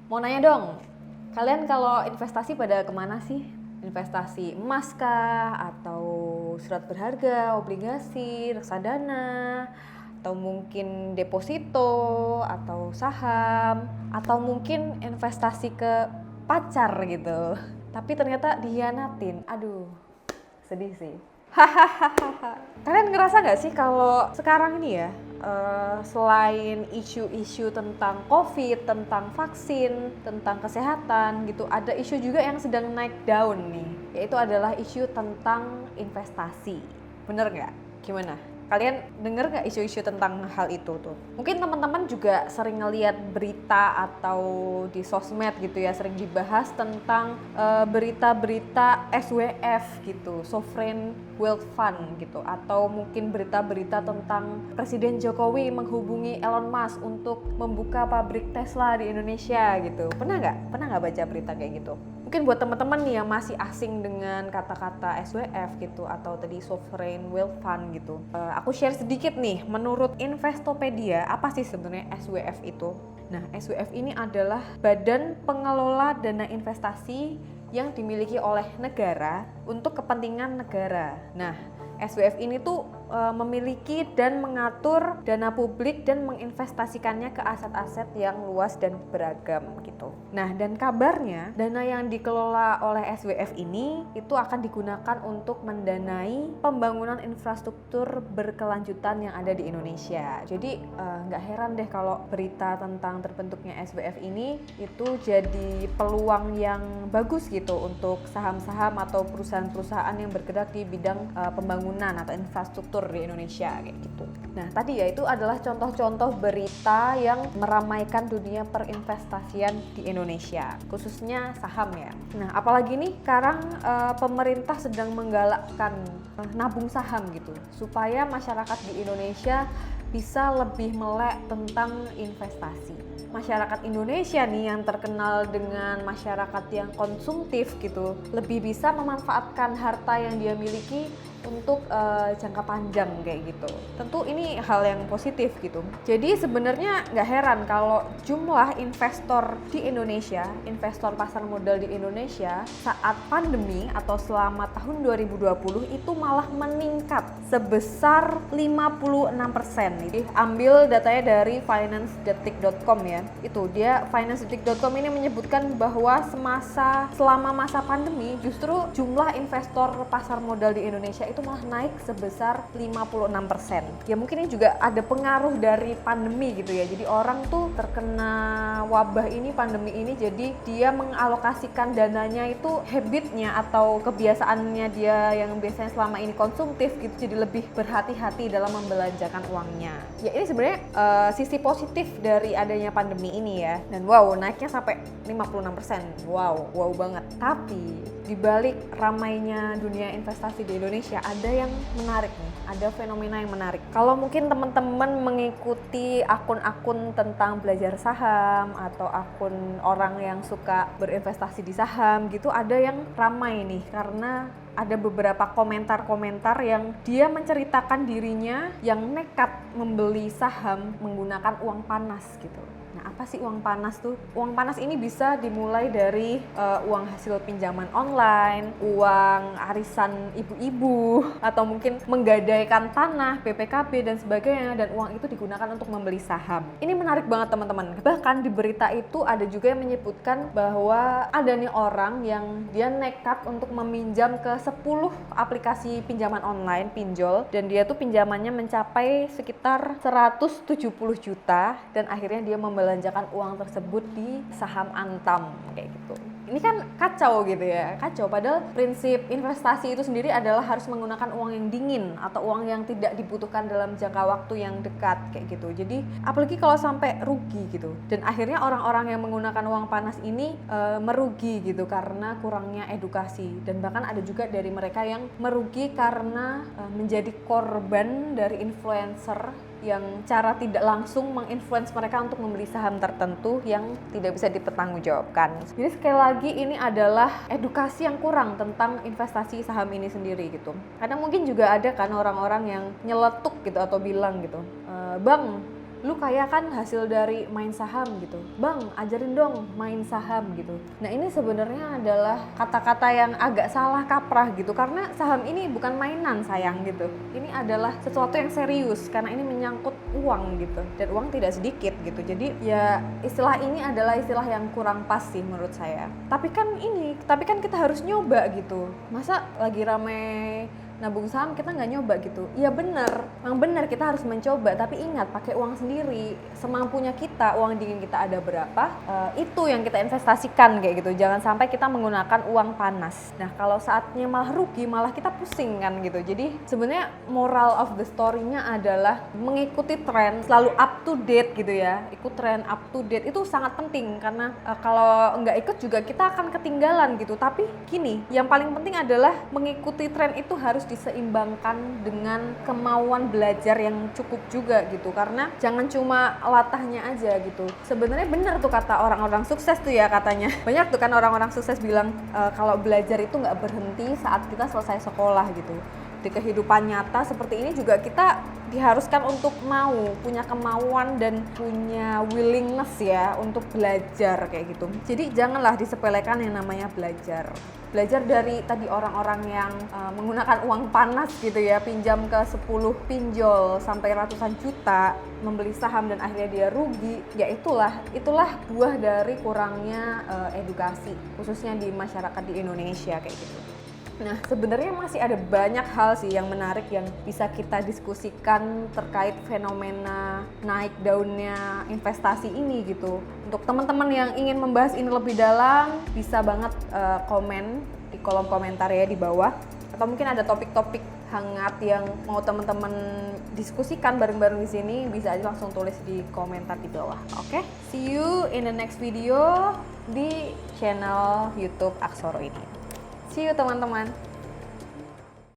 Mau nanya dong, kalian kalau investasi pada kemana sih? Investasi emas kah? Atau surat berharga, obligasi, reksadana? Atau mungkin deposito? Atau saham? Atau mungkin investasi ke pacar gitu? Tapi ternyata dihianatin, aduh sedih sih. Kalian ngerasa nggak sih kalau sekarang ini ya, selain isu-isu tentang COVID, tentang vaksin, tentang kesehatan gitu, ada isu juga yang sedang naik daun nih, yaitu adalah isu tentang investasi. Bener nggak? Gimana? Kalian denger nggak isu-isu tentang hal itu tuh? Mungkin teman-teman juga sering ngeliat berita atau di sosmed gitu ya, sering dibahas tentang berita-berita SWF gitu, Sovereign Wealth Fund gitu, atau mungkin berita-berita tentang Presiden Jokowi menghubungi Elon Musk untuk membuka pabrik Tesla di Indonesia gitu. Pernah nggak baca berita kayak gitu? Mungkin buat teman-teman nih yang masih asing dengan kata-kata SWF gitu atau tadi Sovereign Wealth Fund gitu, aku share sedikit nih. Menurut Investopedia, apa sih sebenarnya SWF itu? Nah, SWF ini adalah badan pengelola dana investasi yang dimiliki oleh negara untuk kepentingan negara. Nah, SWF ini tuh memiliki dan mengatur dana publik dan menginvestasikannya ke aset-aset yang luas dan beragam gitu. Nah, dan kabarnya dana yang dikelola oleh SWF ini itu akan digunakan untuk mendanai pembangunan infrastruktur berkelanjutan yang ada di Indonesia. Jadi nggak heran deh kalau berita tentang terbentuknya SWF ini itu jadi peluang yang bagus gitu untuk saham-saham atau perusahaan-perusahaan yang bergerak di bidang pembangunan atau infrastruktur di Indonesia kayak gitu. Nah, tadi ya itu adalah contoh-contoh berita yang meramaikan dunia perinvestasian di Indonesia, khususnya saham ya. Nah, apalagi nih sekarang pemerintah sedang menggalakkan nabung saham gitu, supaya masyarakat di Indonesia bisa lebih melek tentang investasi. Masyarakat Indonesia nih yang terkenal dengan masyarakat yang konsumtif gitu, lebih bisa memanfaatkan harta yang dia miliki untuk jangka panjang kayak gitu. Tentu ini hal yang positif gitu. Jadi sebenarnya nggak heran kalau jumlah investor di Indonesia, investor pasar modal di Indonesia saat pandemi atau selama tahun 2020 itu malah meningkat sebesar 56%. Jadi ambil datanya dari financedetik.com ya. Itu dia financedetik.com ini menyebutkan bahwa selama masa pandemi justru jumlah investor pasar modal di Indonesia itu malah naik sebesar 56%. Ya mungkin ini juga ada pengaruh dari pandemi gitu ya. Jadi orang tuh terkena wabah ini, pandemi ini, jadi dia mengalokasikan dananya itu habitnya atau kebiasaannya dia yang biasanya selama ini konsumtif gitu, jadi lebih berhati-hati dalam membelanjakan uangnya. Ya ini sebenarnya sisi positif dari adanya pandemi ini ya. Dan wow, naiknya sampai 56%. Wow banget. Tapi dibalik ramainya dunia investasi di Indonesia ada yang menarik nih, ada fenomena yang menarik. Kalau mungkin teman-teman mengikuti akun-akun tentang belajar saham atau akun orang yang suka berinvestasi di saham gitu, ada yang ramai nih karena ada beberapa komentar-komentar yang dia menceritakan dirinya yang nekat membeli saham menggunakan uang panas gitu. Nah, apa sih uang panas tuh? Uang panas ini bisa dimulai dari uang hasil pinjaman online, uang arisan ibu-ibu, atau mungkin menggadaikan tanah, BPKB dan sebagainya, dan uang itu digunakan untuk membeli saham. Ini menarik banget teman-teman. Bahkan di berita itu ada juga yang menyebutkan bahwa ada nih orang yang dia nekat untuk meminjam ke 10 aplikasi pinjaman online, pinjol, dan dia tuh pinjamannya mencapai sekitar 170 juta dan akhirnya dia membelanjakan uang tersebut di saham Antam kayak gitu. Ini kan kacau gitu ya, kacau. Padahal prinsip investasi itu sendiri adalah harus menggunakan uang yang dingin atau uang yang tidak dibutuhkan dalam jangka waktu yang dekat kayak gitu. Jadi apalagi kalau sampai rugi gitu. Dan akhirnya orang-orang yang menggunakan uang panas ini merugi gitu karena kurangnya edukasi. Dan bahkan ada juga dari mereka yang merugi karena menjadi korban dari influencer yang cara tidak langsung menginfluence mereka untuk membeli saham tertentu yang tidak bisa dipertanggungjawabkan. Jadi sekali lagi ini adalah edukasi yang kurang tentang investasi saham ini sendiri gitu. Karena mungkin juga ada kan orang-orang yang nyeletuk gitu atau bilang gitu, "Bang, lu kaya kan hasil dari main saham gitu. Bang, ajarin dong main saham gitu. Nah ini sebenarnya adalah kata-kata yang agak salah kaprah gitu, karena saham ini bukan mainan sayang gitu. Ini adalah sesuatu yang serius karena ini menyangkut uang gitu, dan uang tidak sedikit gitu. Jadi ya istilah ini adalah istilah yang kurang pas sih menurut saya. Tapi kan kita harus nyoba gitu. Masa lagi rame nabung saham kita nggak nyoba gitu? Ya benar, memang benar kita harus mencoba, tapi ingat pakai uang sendiri, semampunya kita, uang dingin kita ada berapa, itu yang kita investasikan kayak gitu. Jangan sampai kita menggunakan uang panas. Nah kalau saatnya malah rugi, malah kita pusing kan gitu. Jadi sebenarnya moral of the story-nya adalah mengikuti tren, selalu up to date gitu ya. Ikut tren, up to date itu sangat penting, karena kalau nggak ikut juga kita akan ketinggalan gitu. Tapi gini, yang paling penting adalah mengikuti tren itu harus diseimbangkan dengan kemauan belajar yang cukup juga gitu, karena jangan cuma latahnya aja gitu. Sebenarnya benar tuh kata orang-orang sukses tuh ya, katanya banyak tuh kan orang-orang sukses bilang kalau belajar itu nggak berhenti saat kita selesai sekolah gitu. Di kehidupan nyata seperti ini juga kita diharuskan untuk punya kemauan dan punya willingness ya untuk belajar kayak gitu. Jadi janganlah disepelekan yang namanya belajar dari tadi orang-orang yang menggunakan uang panas gitu ya, pinjam ke 10 pinjol sampai ratusan juta membeli saham dan akhirnya dia rugi. Ya itulah buah dari kurangnya edukasi khususnya di masyarakat di Indonesia kayak gitu. Nah sebenarnya masih ada banyak hal sih yang menarik yang bisa kita diskusikan terkait fenomena naik daunnya investasi ini gitu. Untuk teman-teman yang ingin membahas ini lebih dalam bisa banget komen di kolom komentar ya di bawah, atau mungkin ada topik-topik hangat yang mau teman-teman diskusikan bareng-bareng di sini, bisa aja langsung tulis di komentar di bawah. Oke, see you in the next video di channel YouTube Aksoro ini. See you teman-teman.